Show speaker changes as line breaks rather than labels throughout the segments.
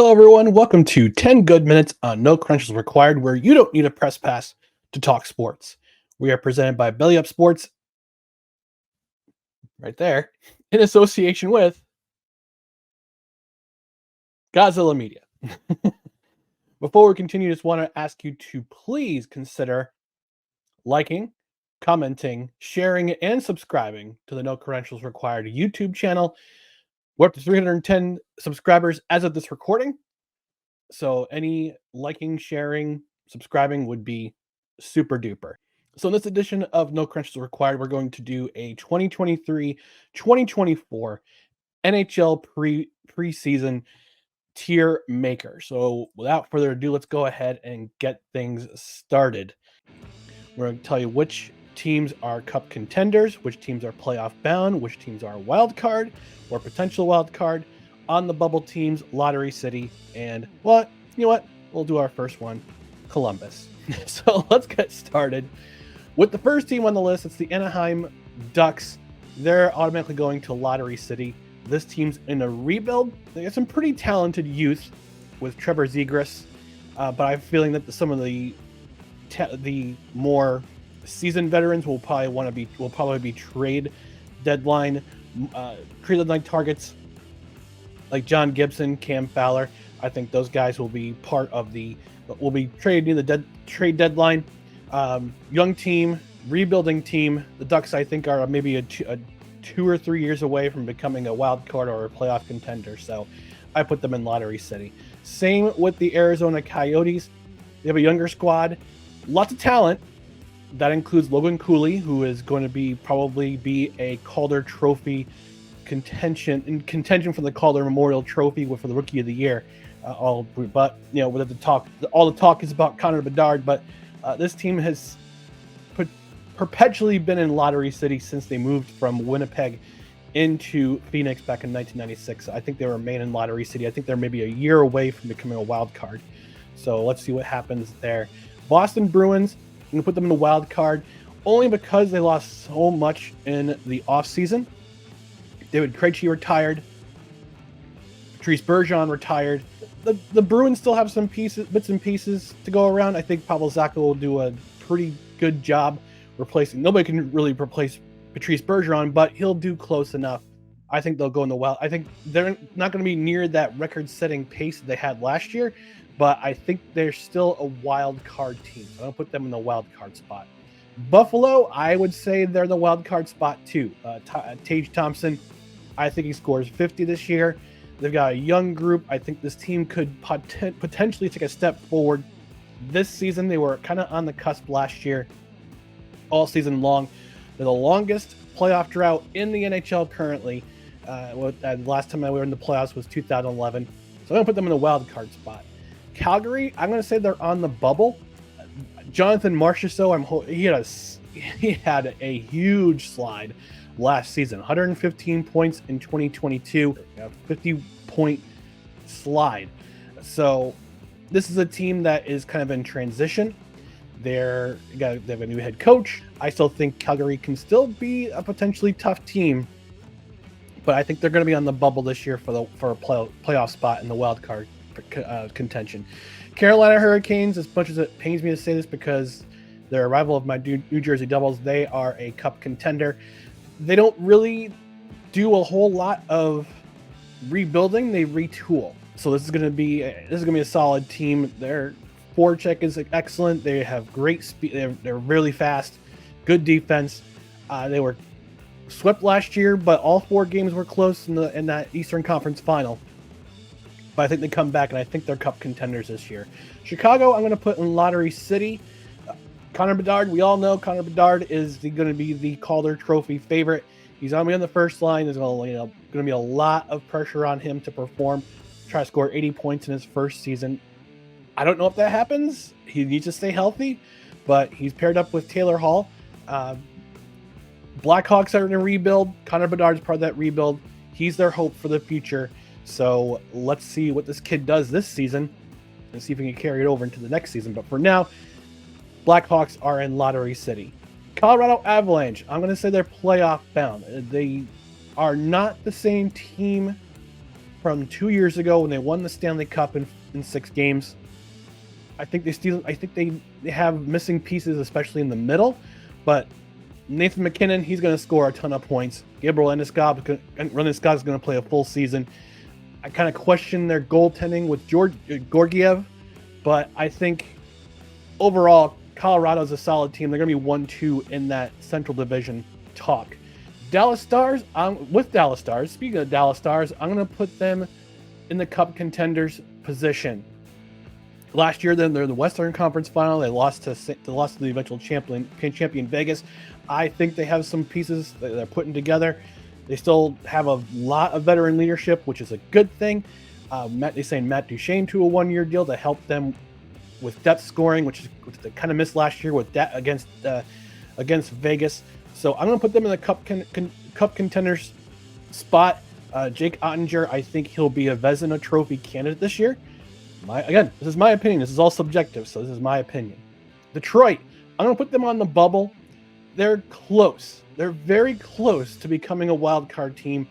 Hello, everyone. Welcome to 10 Good Minutes on No Credentials Required, where you don't need a press pass to talk sports. We are presented by Belly Up Sports, right there, in association with Gozilla Media. Before we continue, just want to ask you to please consider liking, commenting, sharing, and subscribing to the No Credentials Required YouTube channel. We're up to 310 subscribers as of this recording. So any liking, sharing, subscribing would be super duper. So in this edition of No Credentials Required, we're going to do a 2023-2024 NHL preseason tier maker. So without further ado, let's go ahead and get things started. We're going to tell you which teams are Cup contenders, which teams are playoff bound, which teams are wild card or potential wild card, on the bubble teams, lottery city, and what? You know what? We'll do our first one, Columbus. So let's get started with the first team on the list. It's the Anaheim Ducks. They're automatically going to lottery city. This team's in a rebuild. They got some pretty talented youth with Trevor Zegras, but I'm feeling that some of the more seasoned veterans will probably be trade deadline targets, like John Gibson, Cam Fowler. I think those guys will be will be traded near the trade deadline. Young team, rebuilding team. The Ducks, I think, are maybe a 2 or 3 years away from becoming a wild card or a playoff contender. So I put them in lottery city. Same with the Arizona Coyotes. They have a younger squad, lots of talent. That includes Logan Cooley, who is going to probably be a Calder Trophy contention for the Calder Memorial Trophy for the Rookie of the Year. All the talk is about Connor Bedard, but this team has perpetually been in lottery city since they moved from Winnipeg into Phoenix back in 1996. I think they remain in lottery city. I think they're maybe a year away from becoming a wild card. So let's see what happens there. Boston Bruins, I'm going to put them in the wild card only because they lost so much in the offseason. David Krejci retired. Patrice Bergeron retired. The Bruins still have some bits and pieces to go around. I think Pavel Zacha will do a pretty good job replacing. Nobody can really replace Patrice Bergeron, but he'll do close enough. I think they'll go in the wild. I think they're not going to be near that record-setting pace that they had last year, but I think they're still a wild card team. So I'll put them in the wild card spot. Buffalo, I would say they're the wild card spot too. Tage Thompson, I think he scores 50 this year. They've got a young group. I think this team could potentially take a step forward this season. They were kind of on the cusp last year, all season long. They're the longest playoff drought in the NHL currently. The last time we were in the playoffs was 2011. So I'm going to put them in the wild card spot. Calgary, I'm going to say they're on the bubble. Jonathan Marchessault, he had a huge slide last season. 115 points in 2022, a 50-point slide. So this is a team that is kind of in transition. They have a new head coach. I still think Calgary can still be a potentially tough team, but I think they're going to be on the bubble this year for a playoff spot in the wild card contention. Carolina Hurricanes, as much as it pains me to say this because they're a rival of my New Jersey Devils, they are a cup contender. They don't really do a whole lot of rebuilding. They retool. So this is going to be a solid team. Their forecheck is excellent. They have great speed. They're really fast. Good defense. They were swept last year, but all 4 games were close in that Eastern Conference Final. But I think they come back, and I think they're cup contenders this year. Chicago, I'm going to put in lottery city. Connor Bedard, we all know Connor Bedard is going to be the Calder Trophy favorite. He's going to be on the first line. There's going to be a lot of pressure on him to perform, try to score 80 points in his first season. I don't know if that happens. He needs to stay healthy, but he's paired up with Taylor Hall. Blackhawks are in a rebuild. Connor Bedard's part of that rebuild. He's their hope for the future. So let's see what this kid does this season and see if he can carry it over into the next season. But for now, Blackhawks are in lottery city. Colorado Avalanche, I'm going to say they're playoff bound. They are not the same team from 2 years ago when they won the Stanley Cup in 6 games. I think they have missing pieces, especially in the middle, but Nathan McKinnon, he's going to score a ton of points. Gabriel Landeskog is going to play a full season. I kind of question their goaltending with Georgiev, but I think overall Colorado's a solid team. They're going to be 1-2 in that Central Division talk. Dallas Stars, speaking of Dallas Stars, I'm going to put them in the Cup Contenders position. Last year, they're in the Western Conference Final. They lost to the eventual champion Vegas. I think they have some pieces that they're putting together. They still have a lot of veteran leadership, which is a good thing. They're saying Matt Duchene to a 1-year deal to help them with depth scoring, which they kind of missed last year with that against Vegas. So I'm going to put them in the Cup Contenders spot. Jake Ottinger, I think he'll be a Vezina Trophy candidate this year. Again, this is my opinion. This is all subjective, so this is my opinion. Detroit, I'm going to put them on the bubble. They're close. They're very close to becoming a wild card team.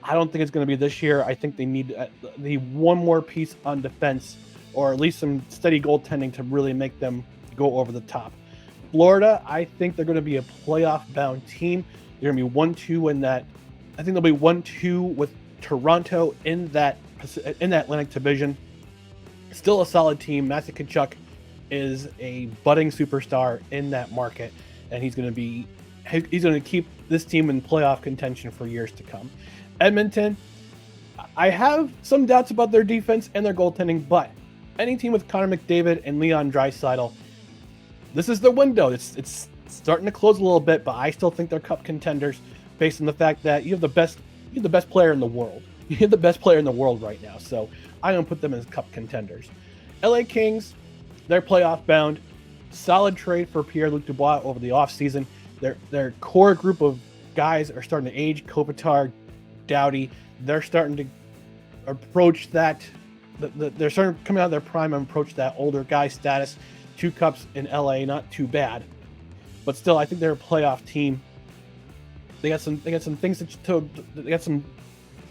I don't think it's going to be this year. I think they need one more piece on defense, or at least some steady goaltending to really make them go over the top. Florida, I think they're going to be a playoff-bound team. They're going to be 1-2 in that. I think they'll be 1-2 with Toronto in that Atlantic Division. Still a solid team. Matthew Tkachuk is a budding superstar in that market, and he's going to keep this team in playoff contention for years to come. Edmonton, I have some doubts about their defense and their goaltending, but any team with Connor McDavid and Leon Draisaitl, this is their window. It's starting to close a little bit, but I still think they're Cup contenders based on the fact that you have the best player in the world. You have the best player in the world right now, so I'm going to put them as Cup contenders. LA Kings, they're playoff bound. Solid trade for Pierre-Luc Dubois over the offseason. Their core group of guys are starting to age. Kopitar, Doughty, they're starting to approach that. They're starting to come out of their prime and approach that older guy status. 2 cups in LA, not too bad, but still, I think they're a playoff team. They got some things they got some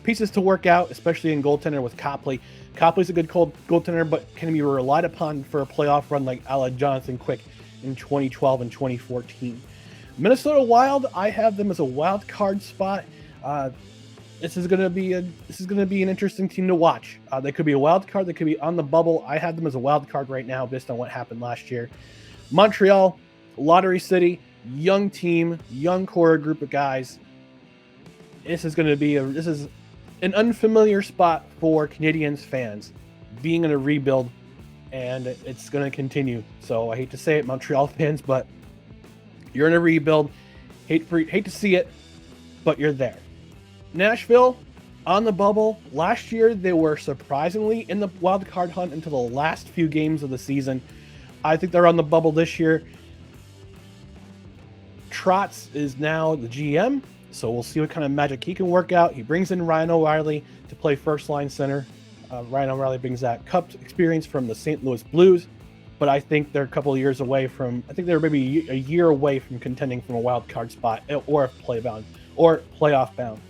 pieces to work out, especially in goaltender with Copley. Copley's a good goaltender, but can be relied upon for a playoff run like a la Jonathan Quick in 2012 and 2014. Minnesota Wild, I have them as a wild card spot. This is going to be an interesting team to watch. They could be a wild card. They could be on the bubble. I have them as a wild card right now based on what happened last year. Montreal, Lottery City, young team, young core group of guys. This is an unfamiliar spot for Canadiens fans, being in a rebuild, and it's going to continue. So I hate to say it, Montreal fans, but you're in a rebuild. Hate to see it, but you're there. Nashville, on the bubble. Last year, they were surprisingly in the wild card hunt until the last few games of the season. I think they're on the bubble this year. Trotz is now the GM, so we'll see what kind of magic he can work out. He brings in Ryan O'Reilly to play first-line center. Ryan O'Reilly brings that Cup experience from the St. Louis Blues, but I think they're a couple of years away from. I think they're maybe a year away from contending from a wild card spot or playoff bound.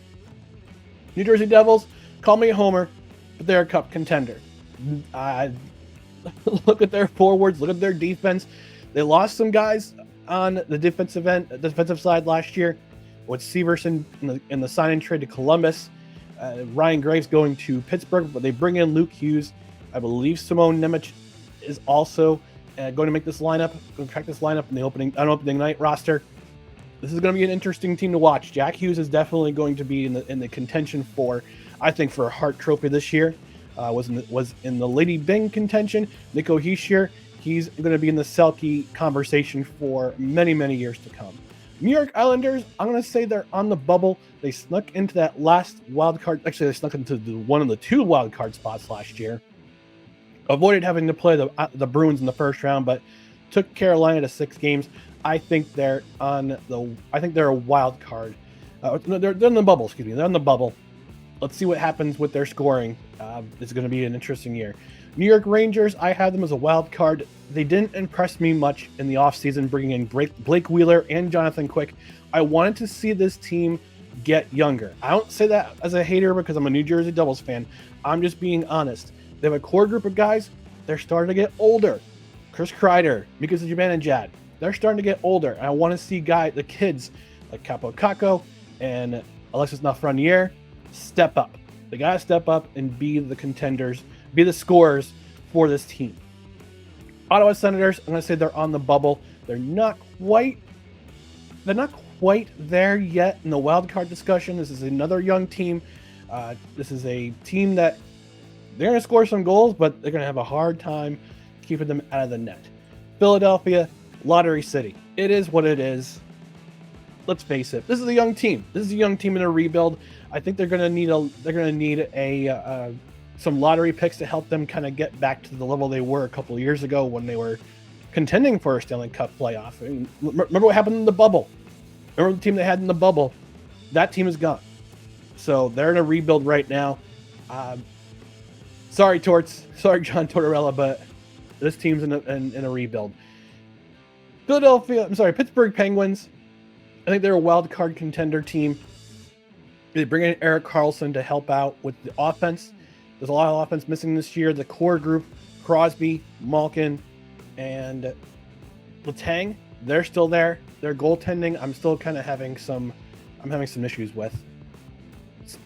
New Jersey Devils, call me a homer, but they're a Cup contender. Look at their forwards. Look at their defense. They lost some guys on the defensive side last year, with Severson in the sign and trade to Columbus. Ryan Graves going to Pittsburgh, but they bring in Luke Hughes. I believe Simone Nemec is also going to make this lineup, going to track this lineup in the opening night roster. This is going to be an interesting team to watch. Jack Hughes is definitely going to be in the contention for a Hart Trophy this year. Was in the Lady Byng contention. Nico Hischier, he's going to be in the Selke conversation for many, many years to come. New York Islanders, I'm going to say they're on the bubble. They snuck into that last wild card. Actually, they snuck into one of the 2 wild card spots last year. Avoided having to play the Bruins in the first round, but took Carolina to 6 games. I think they're a wild card. They're in the bubble. Excuse me. They're on the bubble. Let's see what happens with their scoring. It's going to be an interesting year. New York Rangers, I have them as a wild card. They didn't impress me much in the offseason, bringing in Blake Wheeler and Jonathan Quick. I wanted to see this team get younger. I don't say that as a hater because I'm a New Jersey Devils fan. I'm just being honest. They have a core group of guys. They're starting to get older. Chris Kreider, Mika Zibanejad, they're starting to get older. And I want to see the kids like Capo Caco and Alexis Lafreniere step up. They got to step up and be the contenders, be the scorers for this team. Ottawa Senators, I'm going to say they're on the bubble. They're not quite there yet in the wild card discussion. This is another young team. This is a team that they're going to score some goals, but they're going to have a hard time keeping them out of the net. Philadelphia, Lottery City. It is what it is. Let's face it. This is a young team. This is a young team in a rebuild. I think they're going to need some lottery picks to help them kind of get back to the level they were a couple of years ago when they were contending for a Stanley Cup playoff. I mean, remember what happened in the bubble? Remember the team they had in the bubble? That team is gone. So they're in a rebuild right now. Sorry, Torts. Sorry, John Tortorella, but this team's in a rebuild. Pittsburgh Penguins. I think they're a wild card contender team. They bring in Erik Karlsson to help out with the offense. There's a lot of offense missing this year. The core group, Crosby, Malkin, and Letang, they're still there. Their goaltending, I'm still kind of having some issues with.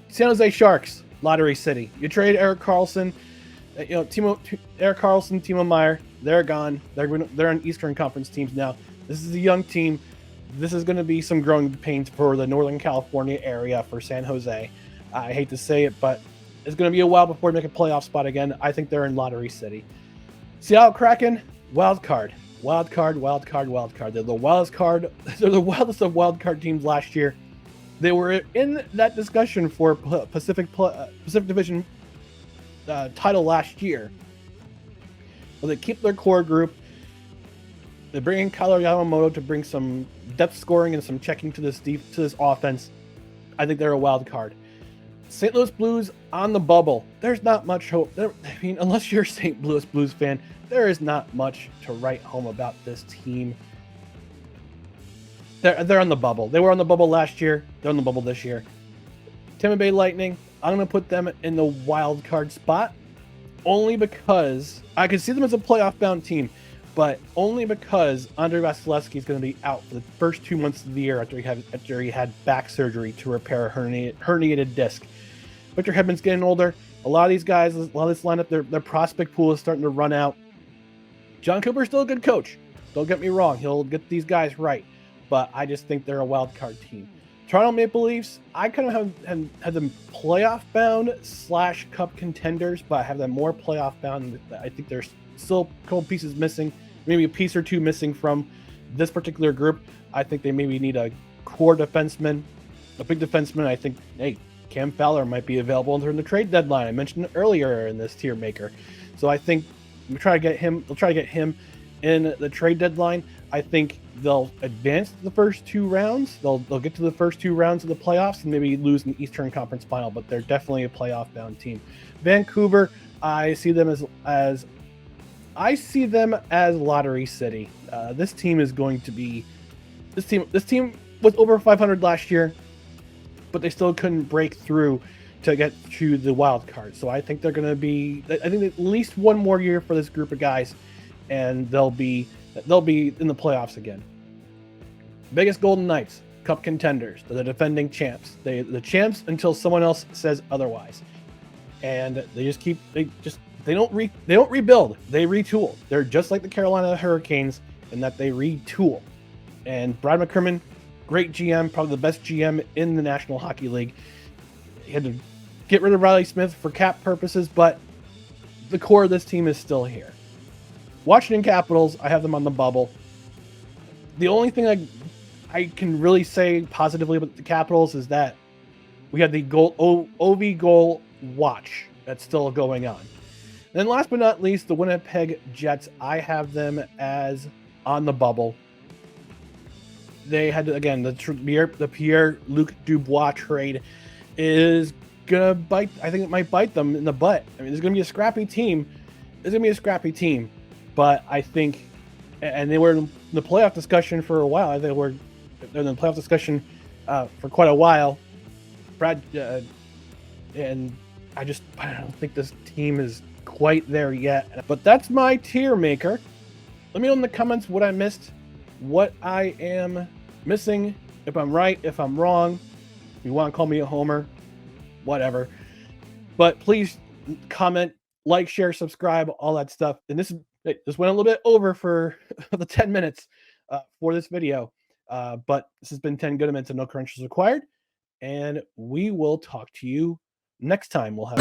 San Jose Sharks, Lottery City. You trade Erik Karlsson, Erik Karlsson, Timo Meier, they're gone. They're on Eastern Conference teams now. This is a young team. This is going to be some growing pains for the Northern California area for San Jose. I hate to say it, but it's going to be a while before they make a playoff spot again. I think they're in Lottery City. Seattle Kraken, wild card. They're the wildest card. They're the wildest of wild card teams last year. They were in that discussion for Pacific Division title last year. Well, they keep their core group. They bring in Kailer Yamamoto to bring some depth scoring and some checking to this offense. I think they're a wild card. St. Louis Blues on the bubble. There's not much hope. Unless you're a St. Louis Blues fan, there is not much to write home about this team. They're on the bubble. They were on the bubble last year. They're on the bubble this year. Tampa Bay Lightning, I'm going to put them in the wild card spot only because I can see them as a playoff-bound team, but only because Andrei Vasilevsky is going to be out for the first 2 months of the year after he had back surgery to repair a herniated disc. Victor Hedman's getting older. A lot of these guys, a lot of this lineup, their prospect pool is starting to run out. John Cooper's still a good coach. Don't get me wrong. He'll get these guys right. But I just think they're a wild card team. Toronto Maple Leafs, I kind of have them playoff bound / cup contenders, but I have them more playoff bound. I think there's still a couple pieces missing, maybe a piece or two missing from this particular group. I think they maybe need a core defenseman, a big defenseman. I think, hey, Cam Fowler might be available during the trade deadline. I mentioned it earlier in this Tiermaker. So I think we'll try to get him in the trade deadline. I think they'll advance the first 2 rounds. They'll get to the first 2 rounds of the playoffs and maybe lose in the Eastern Conference Final, but they're definitely a playoff-bound team. Vancouver, I see them as Lottery City. This team is going to be this team was over 500 last year, but they still couldn't break through to get to the wild card. So I think they're going to be. I think at least one more year for this group of guys, and they'll be in the playoffs again. Vegas Golden Knights, Cup contenders. They're the defending champs. They're the champs until someone else says otherwise. And they don't rebuild. They retool. They're just like the Carolina Hurricanes in that they retool. And Brad McCrimmon, great GM, probably the best GM in the National Hockey League. He had to get rid of Riley Smith for cap purposes, but the core of this team is still here. Washington Capitals, I have them on the bubble. The only thing I can really say positively about the Capitals is that we had the OV goal watch that's still going on. And then last but not least, the Winnipeg Jets, I have them as on the bubble. They had, again, the Pierre-Luc Dubois trade is going to bite. I think it might bite them in the butt. I mean, there's going to be a scrappy team. But I think, and they were in the playoff discussion for a while. They're in the playoff discussion for quite a while. Brad and I don't think this team is quite there yet. But that's my tier maker. Let me know in the comments what I missed, what I am missing, if I'm right, if I'm wrong. If you want to call me a homer, whatever. But please comment, like, share, subscribe, all that stuff. And this went a little bit over for the 10 minutes for this video. But this has been 10 good minutes and no commercials required. And we will talk to you next time. We'll have